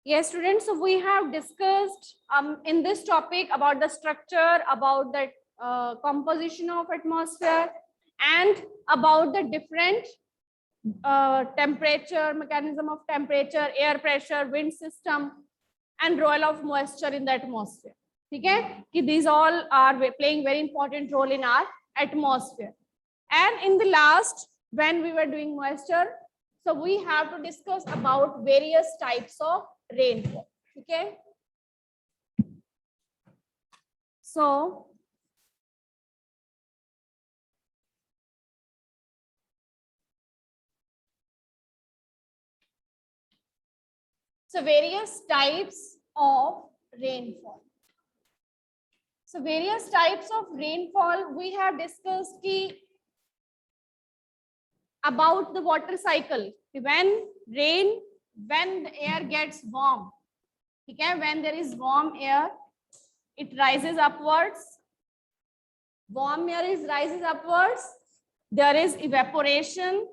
Yes, students, so we have discussed in this topic about the structure, about the composition of atmosphere, and about the different temperature, mechanism of temperature, air pressure, wind system, and role of moisture in the atmosphere. Okay, these all are playing very important role in our atmosphere. And in the last, when we were doing moisture, so we have to discuss about various types of rainfall. Okay, so various types of rainfall. So various types of rainfall we have discussed about the water cycle. When the air gets warm, okay, when there is warm air, it rises upwards. Warm air rises upwards. There is evaporation.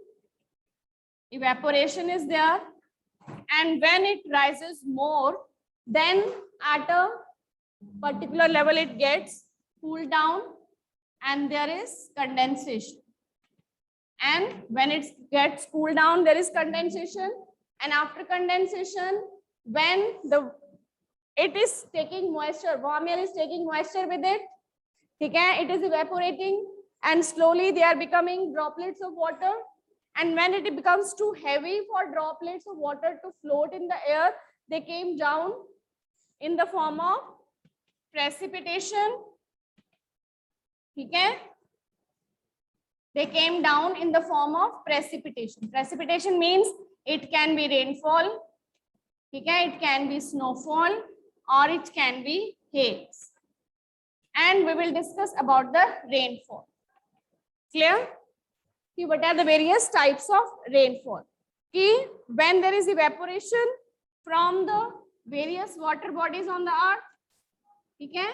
Evaporation is there. And when it rises more, then at a particular level, it gets cooled down and there is condensation. And when it gets cooled down, there is condensation. And after condensation, when it is taking moisture, warm air is taking moisture with it, okay, it is evaporating and slowly they are becoming droplets of water. And when it becomes too heavy for droplets of water to float in the air, they came down in the form of precipitation. Okay, they came down in the form of precipitation. Precipitation means it can be rainfall, okay, it can be snowfall, or it can be hails. And we will discuss about the rainfall. Clear? What are the various types of rainfall? When there is evaporation from the various water bodies on the earth, okay,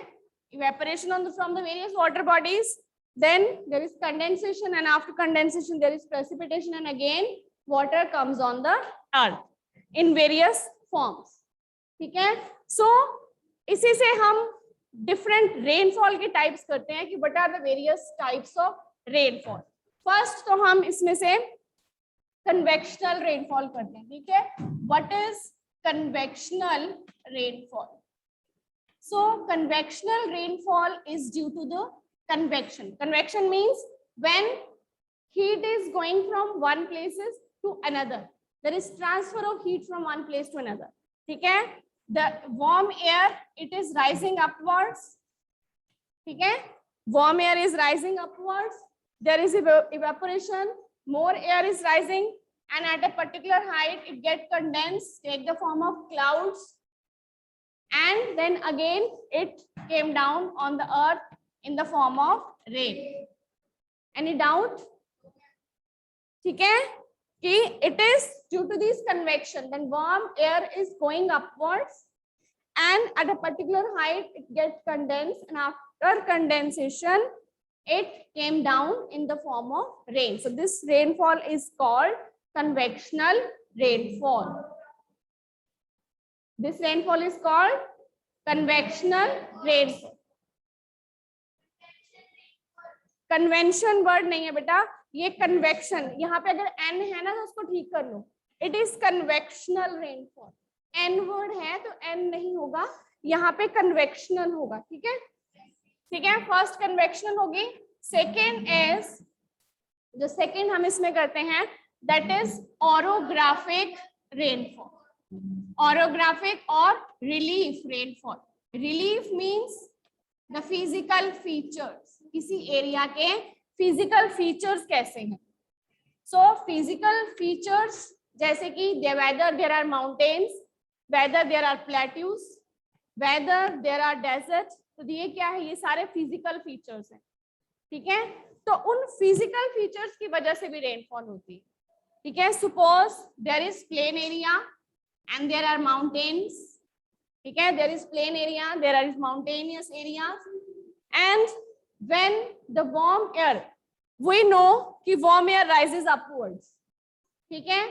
evaporation from the various water bodies, then there is condensation, and after condensation there is precipitation, and again water comes on the earth in various forms. Okay, so इसी से हम different rainfall के types करते हैं कि what are the various types of rainfall. First तो हम इसमें से convectional rainfall करते हैं. ठीक है, what is convectional rainfall? So convectional rainfall is due to the convection. Convection means when heat is going from one places to another. There is transfer of heat from one place to another. Okay? The warm air, it is rising upwards. Okay? Warm air is rising upwards. There is evaporation. More air is rising, and at a particular height, it gets condensed, take the form of clouds, and then again it came down on the earth in the form of rain. Any doubt? Okay? It is due to this convection. Then warm air is going upwards, and at a particular height it gets condensed, and after condensation it came down in the form of rain. So this rainfall is called convectional rainfall. This rainfall is called convectional rainfall. Convention word नहीं है बेटा, ये convection. यहाँ पे अगर N है ना तो उसको ठीक कर लो. It is convectional rainfall. N word है तो एन नहीं होगा, यहाँ पे कन्वेक्शनल होगा. ठीक है, ठीक है. फर्स्ट कन्वेक्शनल होगी. सेकेंड इज, जो सेकेंड हम इसमें करते हैं, that is orographic rainfall. Orographic और relief rainfall. Relief means the physical features. किसी एरिया के फिजिकल फीचर्स कैसे हैं. सो फिजिकल फीचर्स जैसे कि whether there are mountains, whether there are plateaus, whether there are desert. तो ये क्या है, ये सारे फिजिकल फीचर्स हैं. ठीक है, तो उन फिजिकल फीचर्स की वजह से भी रेनफॉल होती है. ठीक है, suppose there is plain area and there are mountains. Okay, there is plain area, there are mountainous areas, and when the warm air, we know कि warm air rises upwards. ठीक है,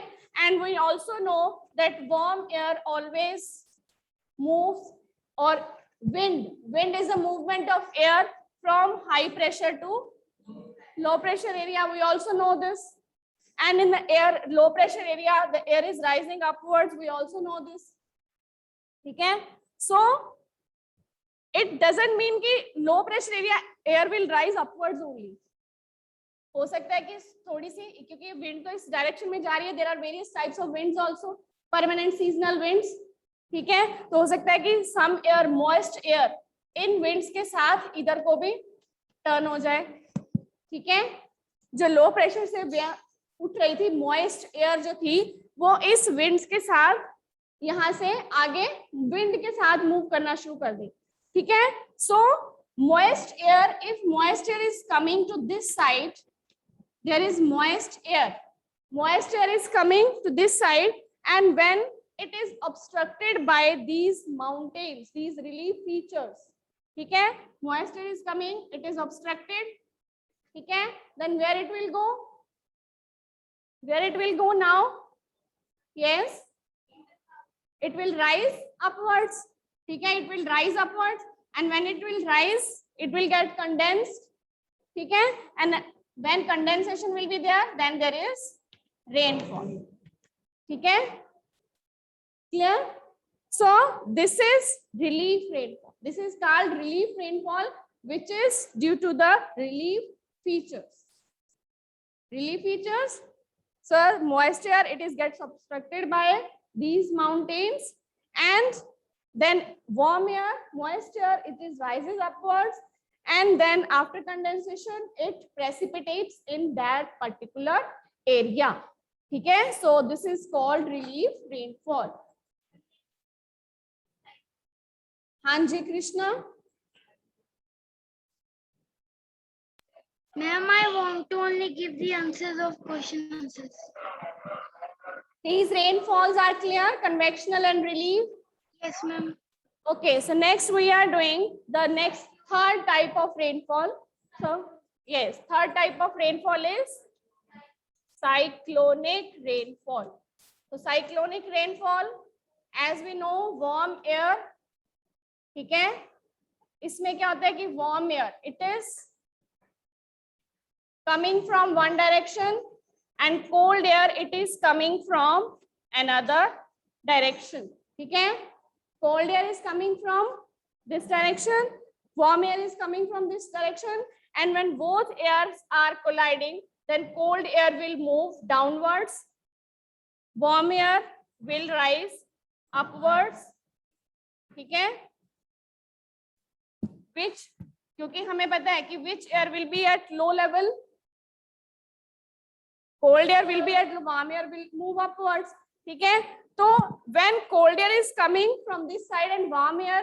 and we also know that warm air always moves, or wind is a movement of air from high pressure to low pressure area. We also know this. And in the air low pressure area, the air is rising upwards. We also know this. ठीक है, so it doesn't mean कि low pressure area air will rise upwards only. हो सकता है कि थोड़ी सी, क्योंकि wind तो इस डायरेक्शन में जा रही है, there are various types of winds also, permanent seasonal winds, ठीक है, तो हो सकता है कि some air, moist air in winds के साथ इधर को भी टर्न हो जाए, ठीक है, जो लो प्रेशर से उठ रही थी मॉइस्ट एयर जो थी, वो इस विंड्स के साथ यहाँ से आगे विंड के साथ मूव करना शुरू कर दी, ठीक है, सो moist air, if moist air is coming to this side, there is moist air is coming to this side, and when it is obstructed by these mountains, these relief features, ठीक है, moist air is coming, it is obstructed, ठीक है, then where it will go now? Yes, it will rise upwards, ठीक है, it will rise upwards, and when it will rise, it will get condensed, ठीक है, and when condensation will be there, then there is rainfall, ठीक है, clear? So this is relief rainfall. This is called relief rainfall, which is due to the relief features. Relief features. So moist air, it is gets obstructed by these mountains, and then warm air, moist air, it is rises upwards, and then after condensation it precipitates in that particular area, ठीक है, so this is called relief rainfall. हाँ जी Krishna. Ma'am, I want to only give the answers of question answers. These rainfalls are clear, convectional and relief. Yes, ma'am. Okay, so next we are doing the next third type of rainfall. So yes, third type of rainfall is cyclonic rainfall. So cyclonic rainfall, as we know, warm air, ठीक है, इसमें क्या होता है कि warm air, it is coming from one direction, and cold air, it is coming from another direction, ठीक है, cold air is coming from this direction, warm air is coming from this direction, and when both airs are colliding, then cold air will move downwards, warm air will rise upwards, ठीक है, which, क्योंकि हमें पता है कि which air will be at low level, cold air will be at, warm air will move upwards, ठीक है, तो when cold air is coming from this side and warm air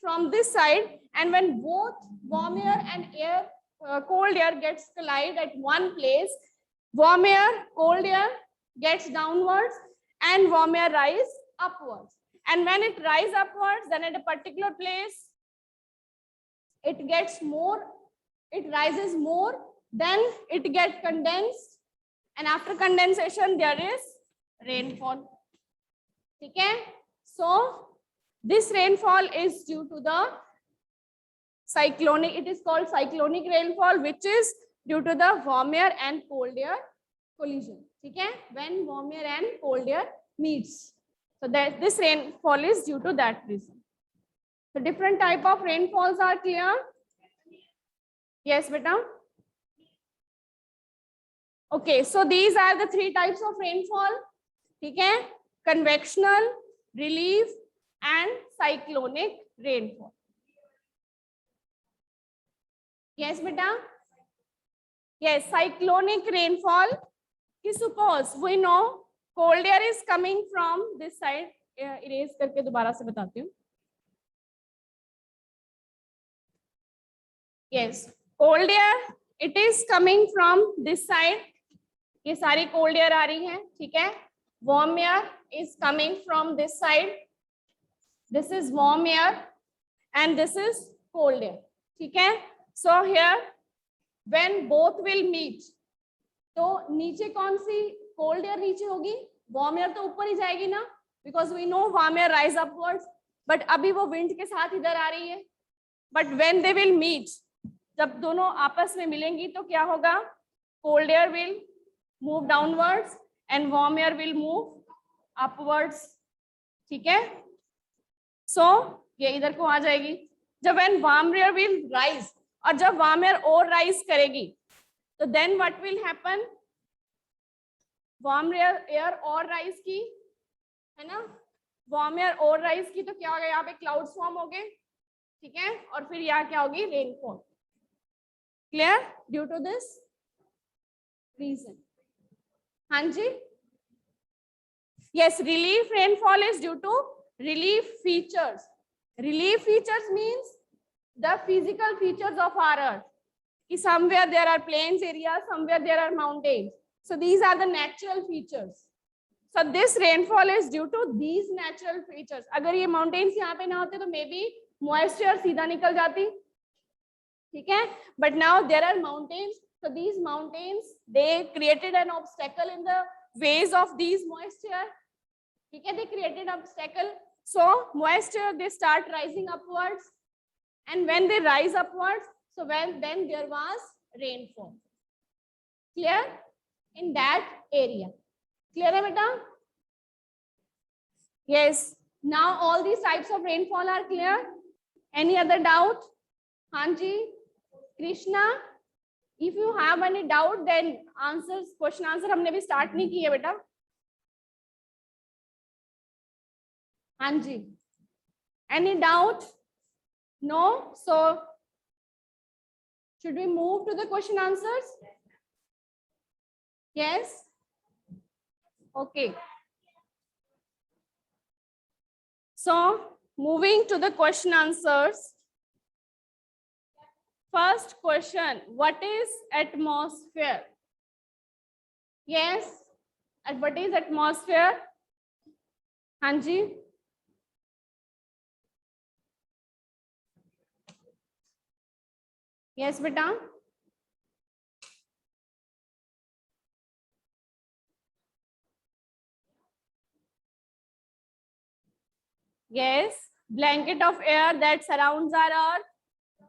from this side, and when both warm air and air, cold air gets collide at one place, warm air, cold air gets downwards, and warm air rise upwards, and when it rise upwards, then at a particular place it gets more, it rises more, then it gets condensed, and after condensation there is rainfall, ठीक है, so this rainfall is due to the cyclonic, it is called cyclonic rainfall, which is due to the warm air and cold air collision, ठीक है, when warm air and cold air meets, so that this rainfall is due to that reason. So different type of rainfalls are clear? Yes, beta. Okay, so these are the three types of rainfall, ठीक है, convectional, relief and cyclonic rainfall. Yes, beta. Yes, cyclonic rainfall. Suppose we know cold air is coming from this side. Erase करके दोबारा से बताती हूँ. Yes, cold air, it is coming from this side. ये सारी cold air आ रही है, ठीक है. Warm air is coming from this side. This is warm air and this is cold air, ठीक है. So here, when both will meet, तो नीचे कौन सी कोल्ड एयर नीचे होगी, वार्म एयर तो ऊपर ही जाएगी ना, because we know warm air rise upwards, but अभी वो विंड के साथ इधर आ रही है. But when they will meet, जब दोनों आपस में मिलेंगी तो क्या होगा, cold air will move downwards and warm air will move upwards. ठीक है, सो ये इधर को आ जाएगी. जब when warm air will rise, और जब वार्म एयर और राइज करेगी तो then what will happen, warm air और राइज की, है ना, वार्म एयर और राइज की तो क्या होगा, यहाँ पे क्लाउड्स फॉर्म हो गए. ठीक है, और फिर यहाँ क्या होगी, rainfall. Clear, due to this reason. हाँ जी, yes, relief rainfall is due to relief features. Relief features means the physical features of our earth. Somewhere there are plains areas, somewhere there are mountains. So these are the natural features. So this rainfall is due to these natural features. अगर ये mountains यहाँ पे ना होते तो maybe moisture सीधा निकल जाती. ठीक है, but now there are mountains. So these mountains, they created an obstacle in the ways of these moisture. Okay, they created obstacle, so moisture, they start rising upwards, and when they rise upwards, so then there was rainfall. Clear in that area? Clear hai beta? Yes, now all these types of rainfall are clear. Any other doubt? Hanji, Krishna, if you have any doubt, then answers, question answer हमने भी start नहीं की है बेटा. हाँ जी, any doubt? No? So should we move to the question answers? Yes? Okay. So moving to the question answers. First question, what is atmosphere? Yes, and what is atmosphere? हाँ जी, yes बेटा, yes, blanket of air that surrounds our earth,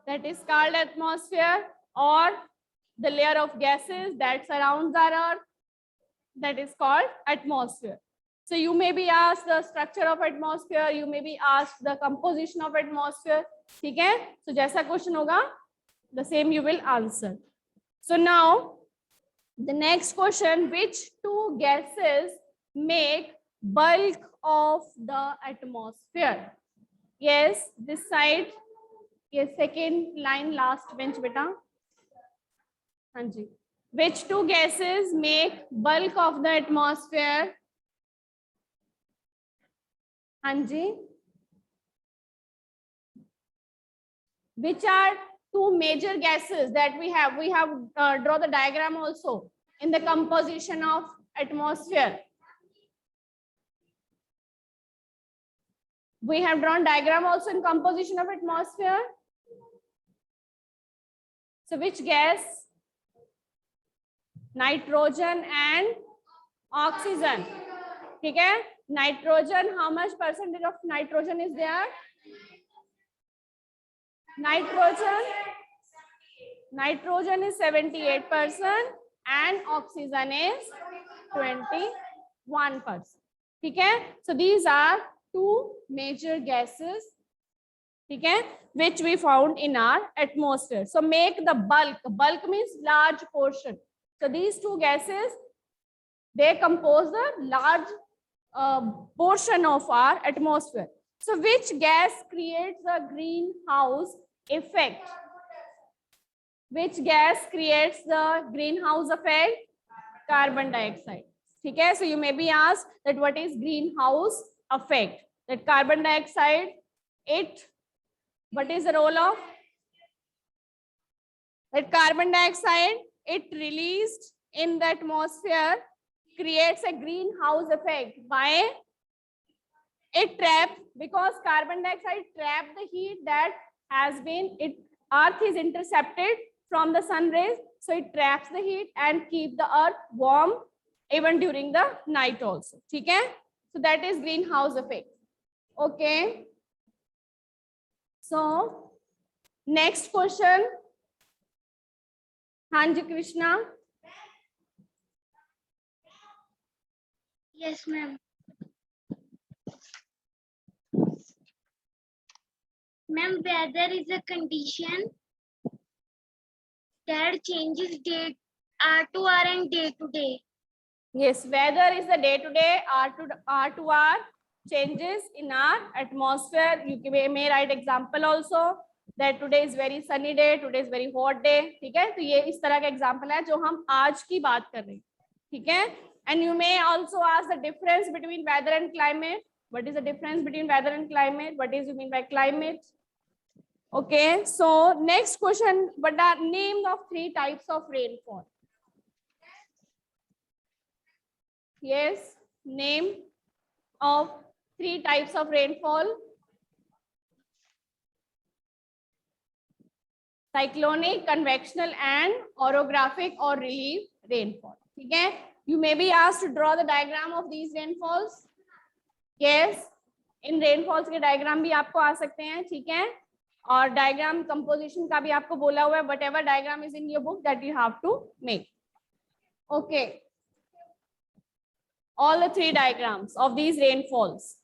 that is called atmosphere, or the layer of gases that surrounds our earth, that is called atmosphere. So you may be asked the structure of atmosphere, you may be asked the composition of atmosphere. ठीक है, so जैसा question होगा, the same you will answer. So now the next question, which two gases make bulk of the atmosphere? Yes, this side. Yes, second line, last bench beta. हाँ जी, which two gases make bulk of the atmosphere? हाँ जी, which are two major gases that we have? We have draw the diagram also in the composition of atmosphere. We have drawn diagram also in composition of atmosphere. So which gas? Nitrogen and oxygen. ठीक है, nitrogen, how much percentage of nitrogen is there? Nitrogen is 78% and oxygen is 21%. ठीक है, so these are two major gases, ठीक है, which we found in our atmosphere. So make the bulk. Bulk means large portion. So these two gases, they compose the large portion of our atmosphere. So which gas creates a greenhouse effect? Which gas creates the greenhouse effect? Carbon dioxide. ठीक है, so you may be asked that what is greenhouse effect? That carbon dioxide, what is the role of that carbon dioxide? It released in the atmosphere creates a greenhouse effect by it trap, because carbon dioxide trap the heat that has been earth is intercepted from the sun rays, so it traps the heat and keep the earth warm even during the night also. ठीक है? So that is greenhouse effect. Okay. So next question. हाँ जी Krishna. Yes, ma'am. Ma'am, weather is a condition that changes day hour to hour and day to day. Yes, weather is the day to day, hour to hour changes in our atmosphere. You may write example also that today is very sunny day, today is very hot day. ठीक है? तो ये इस तरह का example है जो हम आज की बात कर रहे हैं. ठीक है? And you may also ask the difference between weather and climate. What is the difference between weather and climate? What is you mean by climate? Okay, so next question, what are names of 3 types of rainfall? Yes, name of 3 types of rainfall. Cyclonic, convectional and orographic or relief rainfall. ठीक है? You may be asked to draw the diagram of these rainfalls. Yes, in rainfalls के diagram भी आपको आ सकते हैं. ठीक है? और diagram composition का भी आपको बोला हुआ है. Whatever diagram is in your book that you have to make. Okay. All the 3 diagrams of these rainfalls.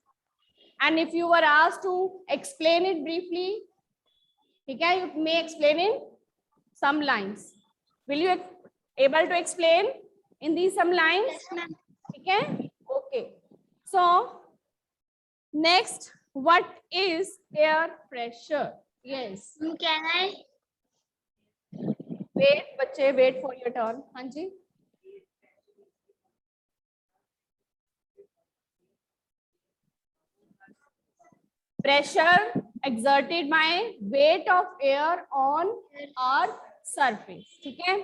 And if you were asked to explain it briefly, okay, you may explain in some lines. Will you able to explain in these some lines? Yes, ma'am. Okay. Okay. So next, what is air pressure? Yes. Can I? Wait, बच्चे, wait for your turn. हाँ जी. Pressure exerted by weight of air on earth surface. ठीक है?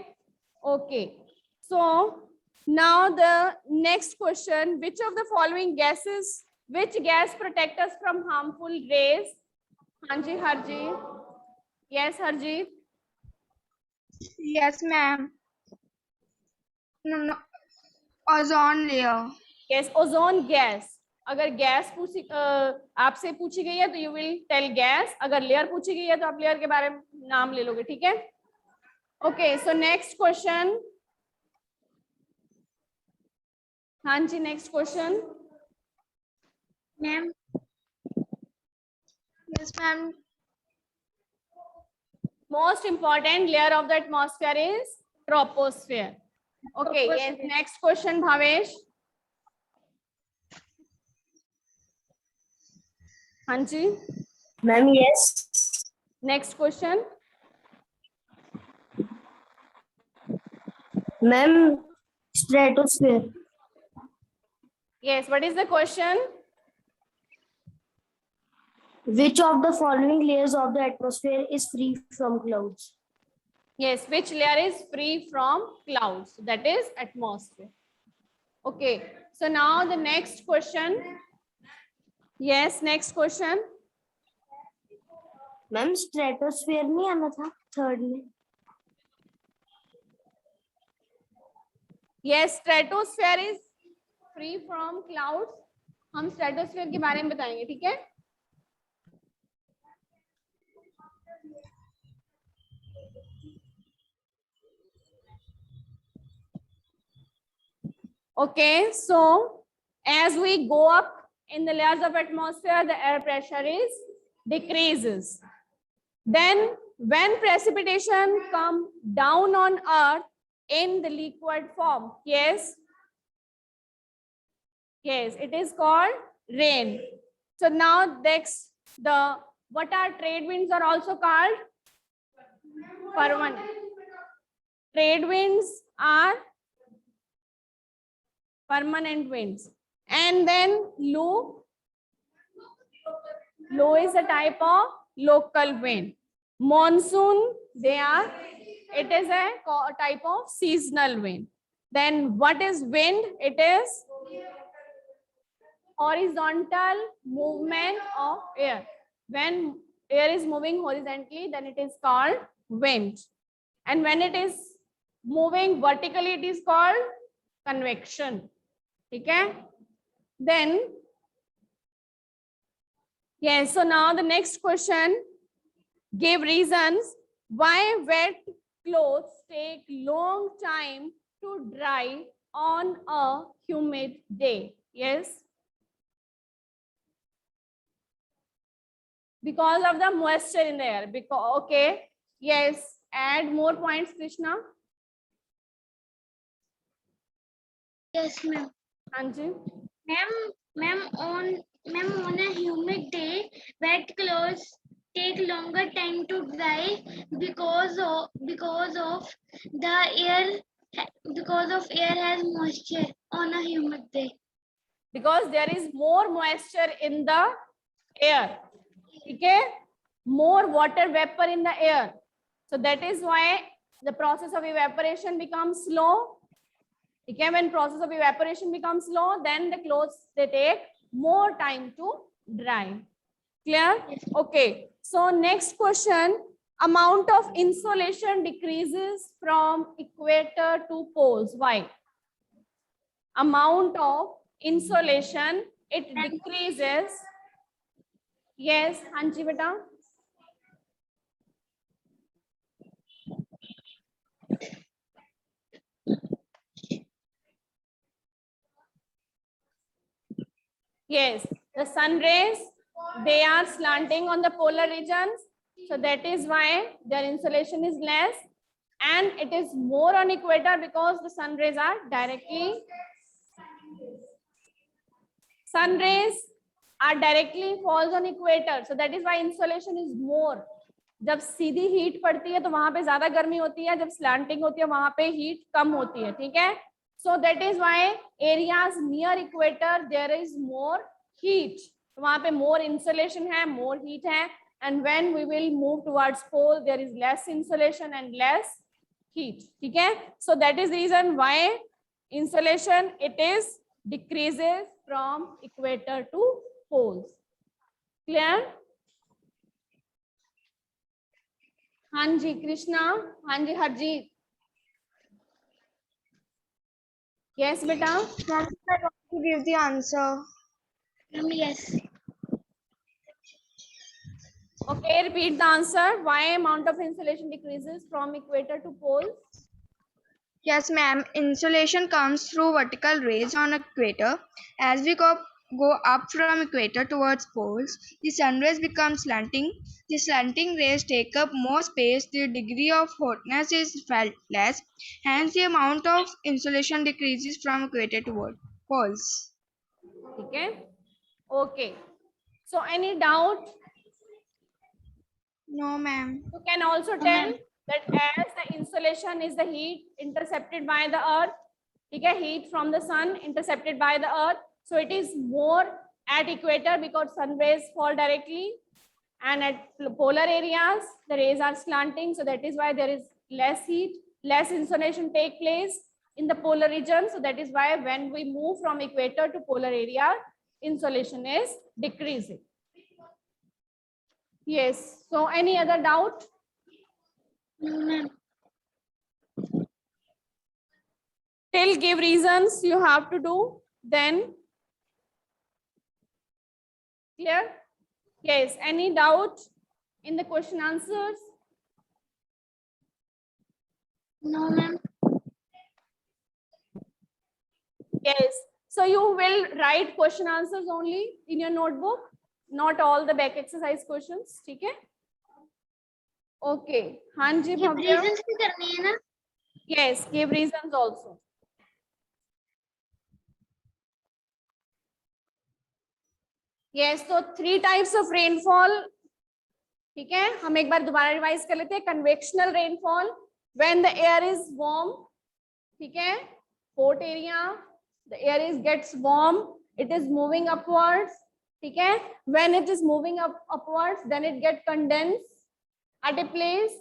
Okay. So now the next question: which of the following gases, which gas protect us from harmful rays? हाँ जी, Harjeet. Yes, Harjeet. Yes, ma'am. No. Ozone layer. Yes, ozone gas. अगर gas आपसे पूछी गई है तो you will tell gas. अगर layer पूछी गई है तो आप लेयर के बारे में नाम ले लोगे. ठीक है? Okay, so next question. हाँ जी, next question. Ma'am. Yes, ma'am. Most important layer of the atmosphere is troposphere. Okay, yes, next question, Bhavesh. हाँ जी. Ma'am, yes. Next question. Ma'am, stratosphere. Yes, what is the question? Which of the following layers of the atmosphere is free from clouds? Yes, which layer is free from clouds? That is atmosphere. Okay, so now the next question. Yes, next question. Ma'am, stratosphere नहीं आना था third में. Yes, stratosphere is free from clouds. हम stratosphere के बारे में बताएंगे. ठीक है? Okay, so as we go up in the layers of atmosphere, the air pressure is decreases. Then when precipitation come down on earth in the liquid form, yes, it is called rain. So now next, what are trade winds are also called? Permanent. Trade winds are permanent winds. And then low is a type of local wind. Monsoon, it is a type of seasonal wind. Then what is wind? It is horizontal movement of air. When air is moving horizontally, then it is called wind. And when it is moving vertically, it is called convection. ठीक है? Then yes, so now the next question, give reasons why wet clothes take long time to dry on a humid day. Yes, because of the moisture in the air. Because okay, yes, add more points, Krishna. Yes, ma'am. Anji. Ma'am, on a humid day, wet clothes take longer time to dry because of the air has moisture on a humid day. Because there is more moisture in the air. Okay, more water vapor in the air, so that is why the process of evaporation becomes slow. Okay, when process of evaporation becomes slow, then the clothes, they take more time to dry. Clear? Okay, so next question, amount of insolation decreases from equator to poles. Why? Amount of insolation, it decreases. Yes, Hanji beta. Yes, the sun rays, they are slanting on the polar regions. So that is why their insolation is less, and it is more on equator because the sun rays are directly falls on equator. So that is why insolation is more. जब सीधी heat पड़ती है तो वहां पे ज्यादा गर्मी होती है, जब स्लैंटिंग होती है वहां पे हीट कम होती है. ठीक है? So that is why areas near equator there is more heat. वहां पे more insolation है, more heat है, and when we will move towards pole there is less insolation and less heat. ठीक है? So that is the reason why insolation, it is decreases from equator to poles. Clear? हाँ जी कृष्णा, हाँ जी Harjeet. Yes, beta. Ma'am, I want to give the answer. Yes. Okay, repeat the answer. Why amount of insolation decreases from equator to pole? Yes, ma'am. Insolation comes through vertical rays on equator. As we go up from equator towards poles, the sun rays become slanting. The slanting rays take up more space. The degree of hotness is felt less. Hence, the amount of insolation decreases from equator toward poles. Okay. Okay. So any doubt? No, ma'am. You can also tell that as the insolation is the heat intercepted by the earth, okay, heat from the sun intercepted by the earth, so it is more at equator because sun rays fall directly, and at polar areas the rays are slanting, so that is why there is less heat, less insolation take place in the polar region. So that is why when we move from equator to polar area, insolation is decreasing. Yes. So any other doubt? No, ma'am. Till give reasons you have to do, then clear? Yes. Any doubt in the question answers? No, ma'am. Yes. So you will write question answers only in your notebook, not all the back exercise questions. ठीक है? Okay. हाँ जी ये Bhavya. reasons भी करनी है ना? Yes. Give reasons also. Yes. So 3 types of rainfall. ठीक है? हम एक बार दोबारा रिवाइज कर लेते हैं. Convectional rainfall when the air is warm. ठीक है? Hot area, the air is gets warm, it is moving upwards. ठीक है? When it is moving upwards, then it get condensed at a place,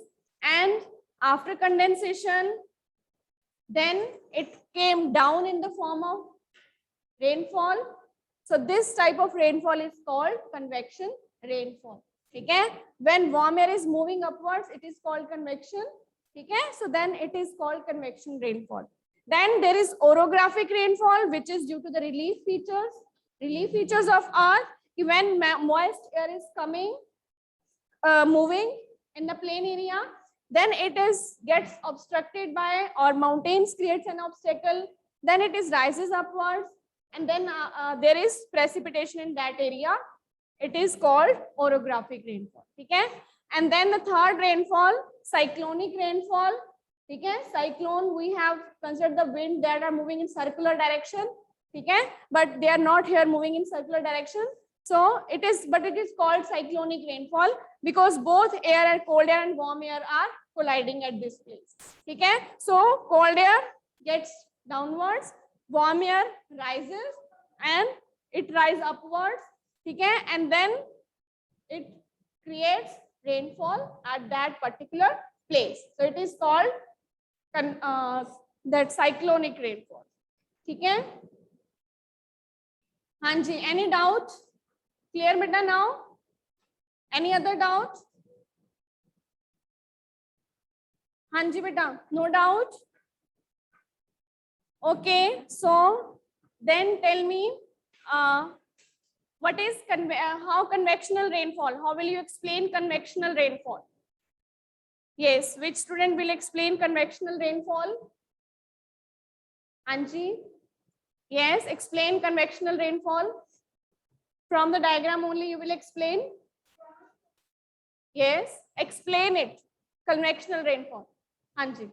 and after condensation, then it came down in the form of rainfall. So this type of rainfall is called convection rainfall. ठीक है? When warm air is moving upwards, it is called convection. ठीक है? So then it is called convection rainfall. Then there is orographic rainfall, which is due to the relief features. Relief features of are when moist air is coming, moving in the plain area, then it is gets obstructed by, or mountains creates an obstacle, then it is rises upwards, and then there is precipitation in that area. It is called orographic rainfall. Okay, and then the third rainfall, cyclonic rainfall. Okay, cyclone, we have considered the wind that are moving in circular direction. Okay, but they are not here moving in circular direction. So it is, but it is called cyclonic rainfall because both air and cold air and warm air are colliding at this place. Okay, so cold air gets downwards, warm air rises, and it rises upwards. Okay, and then it creates rainfall at that particular place. So it is called that cyclonic rainfall. Okay. Hanji, any doubt? Clear beta now? Any other doubt? Hanji beta, no doubt? Okay, so then tell me what is how convectional rainfall? How will you explain convectional rainfall? Yes, which student will explain convectional rainfall? Anji? Yes, explain convectional rainfall. From the diagram only you will explain? Yes, explain it. Convectional rainfall. Anji.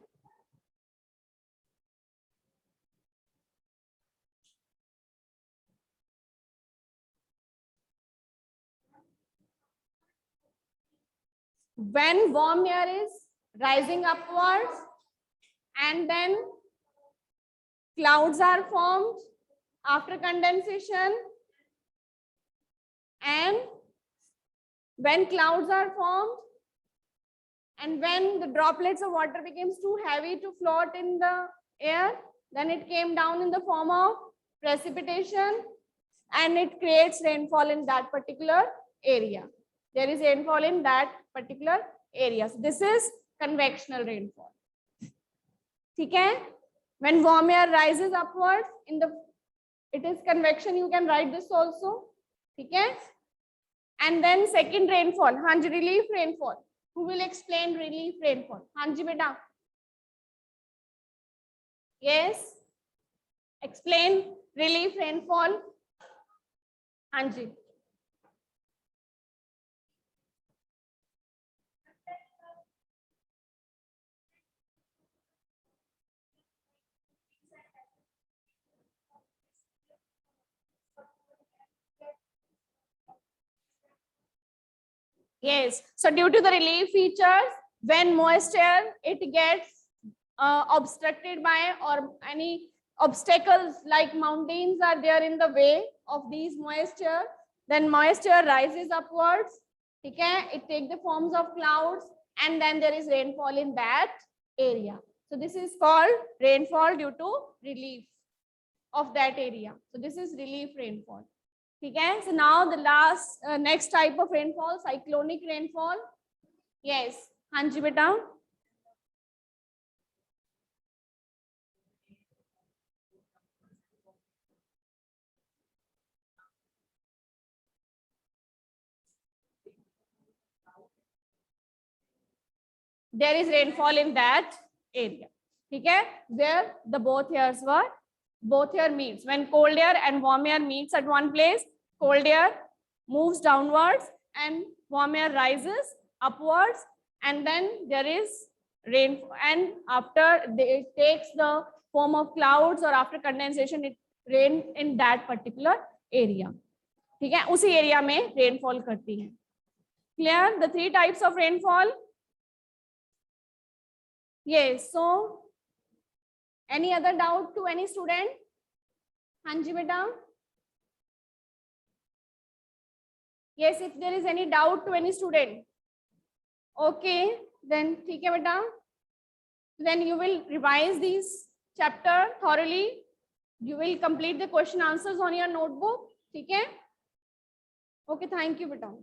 When warm air is rising upwards and then clouds are formed after condensation, and when clouds are formed and when the droplets of water becomes too heavy to float in the air, then it came down in the form of precipitation and it creates rainfall in that particular area. There is rainfall in that particular area. So this is convectional rainfall. Okay? When warm air rises upwards, it is convection. You can write this also. Okay? And then second rainfall, Hanji, relief rainfall. Who will explain relief rainfall? Hanji beta. Yes? Explain relief rainfall. Hanji. Yes, so due to the relief features, when moist air, it gets obstructed by, or any obstacles like mountains are there in the way of these moisture, then moisture rises upwards. Okay, it takes the forms of clouds and then there is rainfall in that area. So this is called rainfall due to relief of that area. So this is relief rainfall. Okay, so now the last next type of rainfall, cyclonic rainfall. Yes, Hanji beta. There is rainfall in that area. Okay, where the both air meets. When cold air and warm air meets at one place, cold air moves downwards and warm air rises upwards, and then there is rain, and after it takes the form of clouds or after condensation it rain in that particular area. ठीक है, उसी area में rainfall करती है. Clear the three types of rainfall? Yes, so any other doubt to any student? Hanji beta. Yes, if there is any doubt to any student. Okay, then ठीक है बेटा. Then you will revise this chapter thoroughly. You will complete the question answers on your notebook. ठीक है? Okay, thank you बेटा.